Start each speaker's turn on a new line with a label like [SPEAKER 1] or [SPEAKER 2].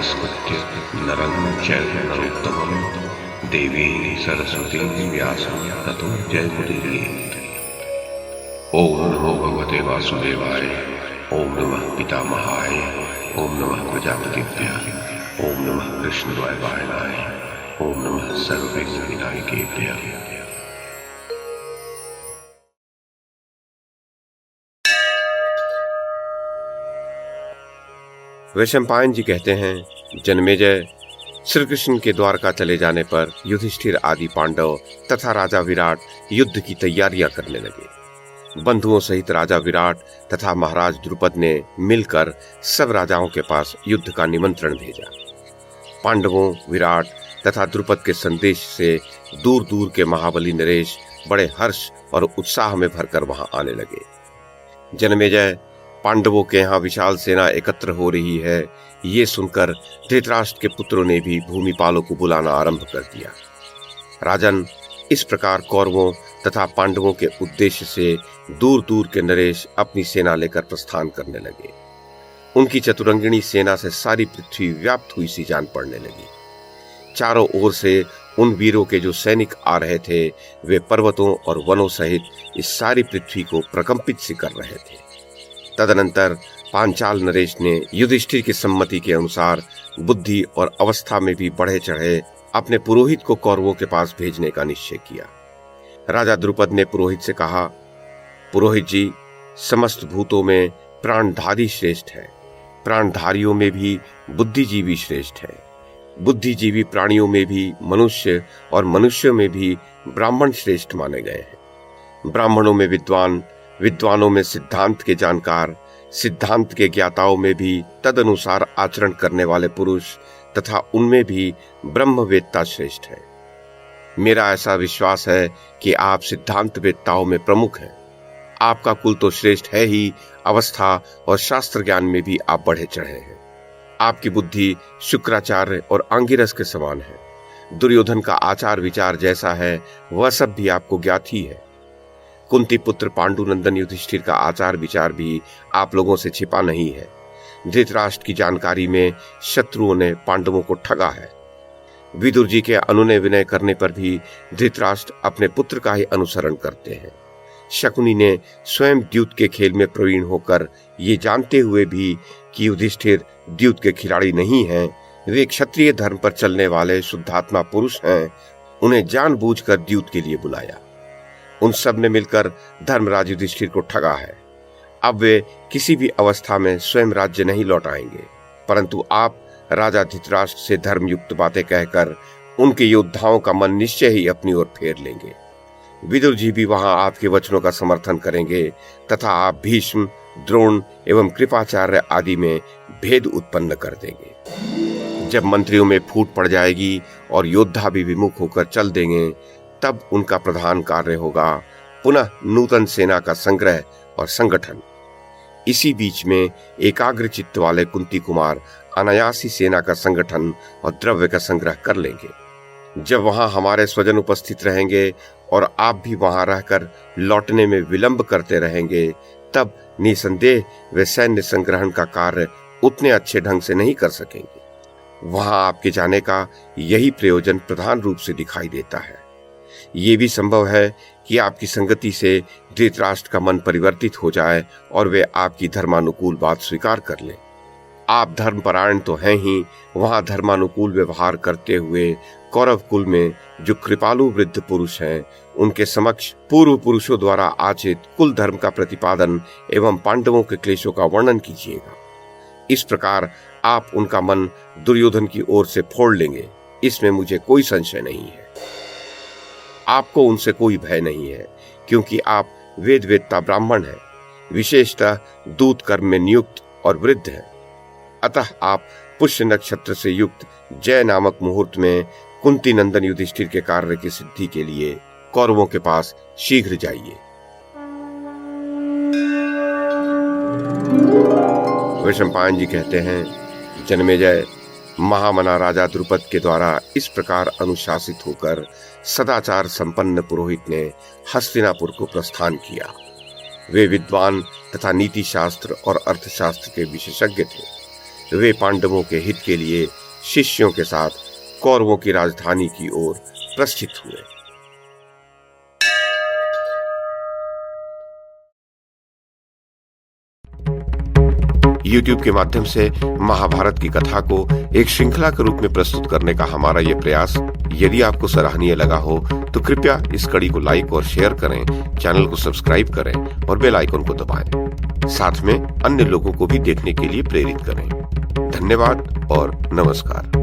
[SPEAKER 1] नमस्कृत्य नरं चैव नरोत्तमं देवीं सरस्वतीं व्यासं ततो जयमुदीरयेत्। ओम नमो भगवते वासुदेवाय, ओम नमः पितामहाय, ओम नमः प्रजापतिभ्यः, ओम नमः कृष्णद्वैपायनाय, ओम नमः सर्वविघ्नविनायकेभ्यः।
[SPEAKER 2] वैशंपायन जी कहते हैं, जन्मेजय, श्री कृष्ण के द्वारका चले जाने पर युधिष्ठिर आदि पांडव तथा राजा विराट युद्ध की तैयारियां करने लगे। बंधुओं सहित राजा विराट तथा महाराज द्रुपद ने मिलकर सब राजाओं के पास युद्ध का निमंत्रण भेजा। पांडवों, विराट तथा द्रुपद के संदेश से दूर दूर के महाबली नरेश बड़े हर्ष और उत्साह में भरकर वहां आने लगे। जन्मेजय, पांडवों के यहाँ विशाल सेना एकत्र हो रही है, ये सुनकर धृतराष्ट्र के पुत्रों ने भी भूमिपालों को बुलाना आरंभ कर दिया। राजन, इस प्रकार कौरवों तथा पांडवों के उद्देश्य से दूर दूर के नरेश अपनी सेना लेकर प्रस्थान करने लगे। उनकी चतुरंगिणी सेना से सारी पृथ्वी व्याप्त हुई सी जान पड़ने लगी। चारों ओर से उन वीरों के जो सैनिक आ रहे थे, वे पर्वतों और वनों सहित इस सारी पृथ्वी को प्रकंपित सी कर रहे थे। तदनंतर पांचाल नरेश ने युधिष्ठिर की सम्मति के अनुसार बुद्धि और अवस्था में भी बढ़े चढ़े अपने पुरोहित को कौरवों के पास भेजने का निश्चय किया। राजा द्रुपद ने पुरोहित से कहा, पुरोहित जी, समस्त भूतों में प्राणधारी श्रेष्ठ है, प्राणधारियों में भी बुद्धिजीवी श्रेष्ठ है, बुद्धिजीवी प्राणियों में भी मनुष्य और मनुष्यों में भी ब्राह्मण श्रेष्ठ माने गए हैं। ब्राह्मणों में विद्वान, विद्वानों में सिद्धांत के जानकार, सिद्धांत के ज्ञाताओं में भी तदनुसार आचरण करने वाले पुरुष तथा उनमें भी ब्रह्मवेत्ता श्रेष्ठ है। मेरा ऐसा विश्वास है कि आप सिद्धांत वेत्ताओं में प्रमुख हैं। आपका कुल तो श्रेष्ठ है ही, अवस्था और शास्त्र ज्ञान में भी आप बढ़े चढ़े हैं। आपकी बुद्धि शुक्राचार्य और आंगिरस के समान है। दुर्योधन का आचार विचार जैसा है वह सब भी आपको ज्ञात ही है। कुंती पुत्र पांडुनंदन युधिष्ठिर का आचार विचार भी आप लोगों से छिपा नहीं है। धृतराष्ट्र की जानकारी में शत्रुओं ने पांडवों को ठगा है। विदुर जी के अनुनय विनय करने पर भी धृतराष्ट्र अपने पुत्र का ही अनुसरण करते हैं। शकुनी ने स्वयं द्यूत के खेल में प्रवीण होकर ये जानते हुए भी कि युधिष्ठिर द्यूत के खिलाड़ी नहीं हैं, वे क्षत्रिय धर्म पर चलने वाले शुद्धात्मा पुरुष हैं, उन्हें जानबूझकर द्यूत के लिए बुलाया। उन सब ने मिलकर धर्मराज युधिष्ठिर को ठगा है। अब वे किसी भी अवस्था में स्वयं राज्य नहीं लौटाएंगे, परंतु आप राजा धृतराष्ट्र से धर्मयुक्त बातें कहकर उनके योद्धाओं का मन निश्चय ही अपनी ओर फेर लेंगे। विदुर जी भी वहां आपके वचनों का समर्थन करेंगे तथा आप भीष्म, द्रोण एवं कृपाचार्य आदि में भेद उत्पन्न कर देंगे। जब मंत्रियों में फूट पड़ जाएगी और योद्धा भी विमुख होकर चल देंगे, तब उनका प्रधान कार्य होगा पुनः नूतन सेना का संग्रह और संगठन। इसी बीच में एकाग्र चित्त वाले कुंती कुमार अनायासी सेना का संगठन और द्रव्य का संग्रह कर लेंगे। जब वहां हमारे स्वजन उपस्थित रहेंगे और आप भी वहां रहकर लौटने में विलंब करते रहेंगे, तब निसंदेह वे सैन्य संग्रहण का कार्य उतने अच्छे ढंग से नहीं कर सकेंगे। वहां आपके जाने का यही प्रयोजन प्रधान रूप से दिखाई देता है। ये भी संभव है कि आपकी संगति से धृतराष्ट्र का मन परिवर्तित हो जाए और वे आपकी धर्मानुकूल बात स्वीकार कर लें। आप धर्मपरायण तो हैं ही, वहां धर्मानुकूल व्यवहार करते हुए कौरव कुल में जो कृपालु वृद्ध पुरुष हैं, उनके समक्ष पूर्व पुरुषों द्वारा आचित कुल धर्म का प्रतिपादन एवं पांडवों के क्लेशों का वर्णन कीजिएगा। इस प्रकार आप उनका मन दुर्योधन की ओर से फोड़ लेंगे, इसमें मुझे कोई संशय नहीं है। आपको उनसे कोई भय नहीं है, क्योंकि आप वेद वेत्ता ब्राह्मण हैं, विशेषतः दूत कर्म में नियुक्त और वृद्ध हैं। अतः आप पुष्य नक्षत्र से युक्त जय नामक मुहूर्त में कुंती नंदन युधिष्ठिर के कार्य की सिद्धि के लिए कौरवों के पास शीघ्र जाइए। वैशंपायन जी कहते हैं, जन्मेजय, महामना राजा द्रुपद के द्वारा इस प्रकार अनुशासित होकर सदाचार संपन्न पुरोहित ने हस्तिनापुर को प्रस्थान किया। वे विद्वान तथा नीति शास्त्र और अर्थशास्त्र के विशेषज्ञ थे। वे पांडवों के हित के लिए शिष्यों के साथ कौरवों की राजधानी की ओर प्रस्थित हुए। YouTube के माध्यम से महाभारत की कथा को एक श्रृंखला के रूप में प्रस्तुत करने का हमारा ये प्रयास यदि आपको सराहनीय लगा हो तो कृपया इस कड़ी को लाइक और शेयर करें, चैनल को सब्सक्राइब करें और बेल आइकन को दबाएं। साथ में अन्य लोगों को भी देखने के लिए प्रेरित करें। धन्यवाद और नमस्कार।